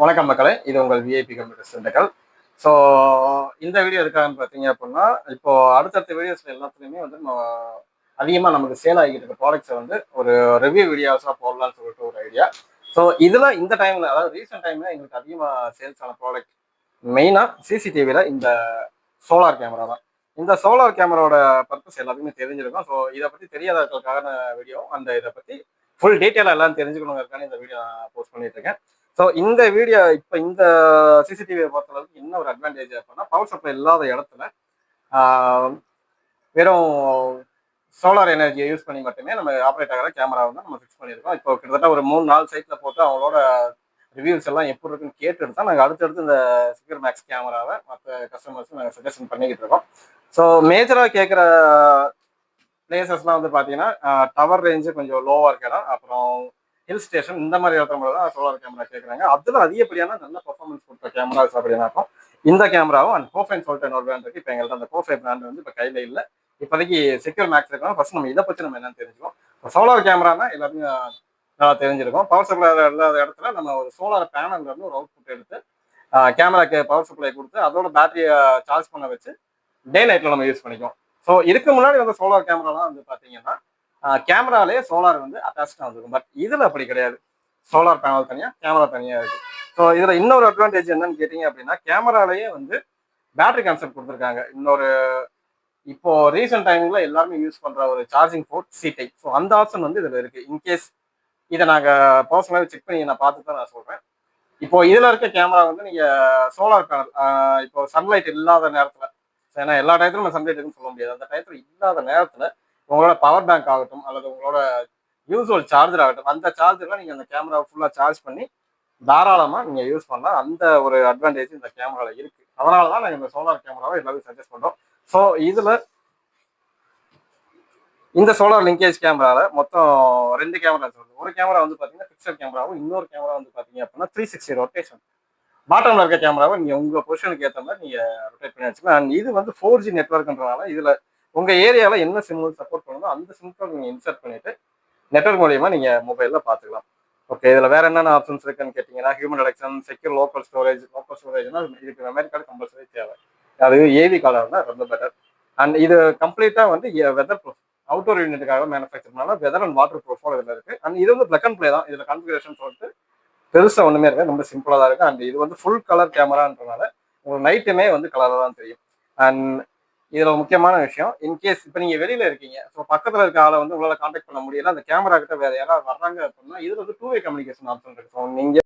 வணக்கம் மக்களே, இது உங்கள் விஐபி கம்ப்யூட்டர் சென்டர்கள். ஸோ இந்த வீடியோ எதுக்காகன்னு பார்த்தீங்க அப்படின்னா, இப்போ அடுத்தடுத்த வீடியோஸ்ல எல்லாத்துலேயுமே வந்து அதிகமாக நமக்கு சேல் ஆகிட்டு இருக்க ப்ராடக்ட்ஸை வந்து ஒரு ரிவ்யூ வீடியோஸாக போடலாம்னு சொல்லிட்டு ஒரு ஐடியா. ஸோ இதில் இந்த டைமில், அதாவது ரீசெண்ட் டைமில் எங்களுக்கு அதிகமாக சேல்ஸ் ஆன ப்ராடக்ட் மெயினாக சிசிடிவியில் இந்த சோலார் கேமரா தான். இந்த சோலார் கேமராவோட பர்பஸ் எல்லாத்துக்குமே தெரிஞ்சிருக்கும். ஸோ இதை பற்றி தெரியாதவர்களுக்கான வீடியோ, அந்த இதை பற்றி ஃபுல் டீட்டெயிலாக எல்லாம் தெரிஞ்சுக்கணுங்கிறதுக்கான இந்த வீடியோ நான் போஸ்ட் பண்ணிட்டு இருக்கேன். ஸோ இந்த வீடியோ இப்போ இந்த சிசிடிவியை பொறுத்தளவுக்கு என்ன ஒரு அட்வான்டேஜ் அப்படின்னா, பவர் சப்ளை இல்லாத இடத்துல வெறும் சோலார் எனர்ஜியை யூஸ் பண்ணி மட்டுமே நம்ம ஆப்ரேட் ஆகிற கேமரா வந்து நம்ம ஃபிக்ஸ் பண்ணியிருக்கோம். இப்போ கிட்டத்தட்ட ஒரு 3-4 சைட்டில் போட்டு அவங்களோட ரிவ்யூஸ் எல்லாம் எப்படி இருக்குன்னு கேட்டுட்டு தான் நாங்கள் அடுத்தடுத்து இந்த செக்யூர் மேக்ஸ் கேமராவை மற்ற கஸ்டமர்ஸும் நாங்கள் சஜஷன் பண்ணிக்கிட்டு இருக்கோம். ஸோ மேஜராக கேட்குற பிளேசஸ்லாம் வந்து பார்த்தீங்கன்னா, டவர் ரேஞ்சு கொஞ்சம் லோவாக இருக்க இடம், அப்புறம் ஹில் ஸ்டேஷன், இந்த மாதிரி இடத்துல தான் சோலார் கேமரா கேட்குறாங்க. அதில் அதிகப்படியான நல்ல பர்ஃபார்மன்ஸ் கொடுத்த கேமராஸ் அப்படின்னாக்கும் இந்த கேமராவும் அண்ட் கோஃபைன்னு சொல்லிட்டு இன்னொரு பிராண்ட் இருக்குது. இப்போ எங்கள்கிட்ட அந்த கோஃபை பிராண்ட் வந்து இப்போ கையில் இல்லை. இப்போதைக்கு செக்யூர் மேக்ஸ் இருக்கலாம். ஃபர்ஸ்ட் நம்ம இதை பற்றி நம்ம என்னன்னு தெரிஞ்சுக்கோம். இப்போ சோலார் கேமரானா எல்லாத்தையும் நல்லா தெரிஞ்சிருக்கும். பவர் சப்ளை இல்லாத இடத்துல நம்ம ஒரு சோலார் பேனல்ல இருந்து ஒரு அவுட்புட் எடுத்து கேமராக்கு பவர் சப்ளை கொடுத்து அதோட பேட்டரியை சார்ஜ் பண்ண வச்சு டே நைட்டில் நம்ம யூஸ் பண்ணிக்குவோம். ஸோ இதுக்கு முன்னாடி வந்து சோலார் கேமராலாம் வந்து பார்த்தீங்கன்னா, கேமராலே சோலார் வந்து அட்டாச்சாக வந்துருக்கும். பட் இதில் அப்படி கிடையாது. சோலார் பேனல் தனியாக, கேமரா தனியாக இருக்குது. ஸோ இதில் இன்னொரு அட்வான்டேஜ் என்னன்னு கேட்டிங்க அப்படின்னா, கேமராலேயே வந்து பேட்டரி கான்செப்ட் கொடுத்துருக்காங்க. இன்னொரு இப்போ ரீசெண்ட் டைமில் எல்லாருமே யூஸ் பண்ணுற ஒரு charging port C type. So அந்த ஆப்ஷன் வந்து இதில் இருக்குது. இன்கேஸ் இதை நாங்கள் பர்சனலாகவே செக் பண்ணி நான் பார்த்து தான் நான் சொல்கிறேன். இப்போ இதில் இருக்க கேமரா வந்து நீங்கள் சோலார் பேனல், இப்போ சன்லைட் இல்லாத நேரத்தில், ஏன்னா எல்லா டயத்திலும் நம்ம சன்லைட் இருக்குன்னு சொல்ல முடியாது. அந்த டயத்தில் இல்லாத நேரத்தில் உங்களோட பவர் பேங்க் ஆகட்டும் அல்லது உங்களோட யூஸ்வல் சார்ஜர் ஆகட்டும், அந்த சார்ஜர்லாம் நீங்கள் அந்த கேமரா ஃபுல்லாக சார்ஜ் பண்ணி தாராளமாக நீங்கள் யூஸ் பண்ணலாம். அந்த ஒரு அட்வான்டேஜ் இந்த கேமராவில் இருக்குது. அதனால தான் நாங்கள் இந்த சோலார் கேமராவை எல்லாரும் சஜஸ்ட் பண்ணுறோம். ஸோ இதில் இந்த சோலார் லிங்கேஜ் கேமராவில் மொத்தம் 2 கேமரா வருது. ஒரு கேமரா வந்து பார்த்தீங்கன்னா பிக்சல் கேமராவும், இன்னொரு கேமரா வந்து பார்த்தீங்க அப்படின்னா 360 ரொட்டேஷன். பாட்டம்ல இருக்க கேமராவை நீங்கள் உங்கள் பொசிஷனுக்கு ஏற்ற மாதிரி நீங்கள் ரொட்டேட் பண்ணி வச்சுக்கலாம். அண்ட் இது வந்து 4G நெட்ஒர்க்ன்றனால இதில் உங்கள் ஏரியாவில் என்ன சிம் சப்போர்ட் பண்ணுதோ அந்த சிம்மை நீங்கள் இன்சர்ட் பண்ணிட்டு நெட்ஒர்க் மூலியமாக நீங்கள் மொபைலில் பார்த்துக்கலாம். ஓகே, இதில் வேற என்னென்ன ஆப்ஷன்ஸ் இருக்குன்னு கேட்டிங்கன்னா, ஹியூமன் டிடெக்ஷன், செக்யூர் லோக்கல் ஸ்டோரேஜ்னா இதுக்கு அமெரிக்காவுக்கு கம்பல்சரி தேவை. அது ஏவி காலர்னா ரொம்ப பெட்டர். அண்ட் இது கம்ப்ளீட்டாக வந்து வெதர் ப்ரூஃப், அவுட்டோர் யூனிட்டுக்காக மேனுஃபேக்சர்னால வெதர் அண்ட் வாட்டர் ப்ரூஃபோட இதில் இருக்குது. அண்ட் இது வந்து பிளக் அண்ட் பிளே தான். இதில் கான்ஃபிகரேஷன் சொல்லிட்டு பெருசாக ஒன்றுமே இருக்குது, ரொம்ப சிம்பிளாக தான் இருக்குது. அண்ட் இது வந்து ஃபுல் கலர் கேமரான்றனால உங்களுக்கு நைட்டுமே வந்து கலராக தான் தெரியும். அண்ட் இதில் முக்கியமான விஷயம், இன்கேஸ் இப்போ நீங்கள் வெளியில் இருக்கீங்க, ஸோ பக்கத்தில் இருக்க ஆளை வந்து உங்களால் கான்டாக்ட் பண்ண முடியல, அந்த கேமரா கிட்ட வேறு யாராவது வர்றாங்க அப்படின்னா இதில் வந்து 2 வே கம்யூனிகேஷன் ஆப்ஷன் இருக்குது. ஸோ நீங்கள்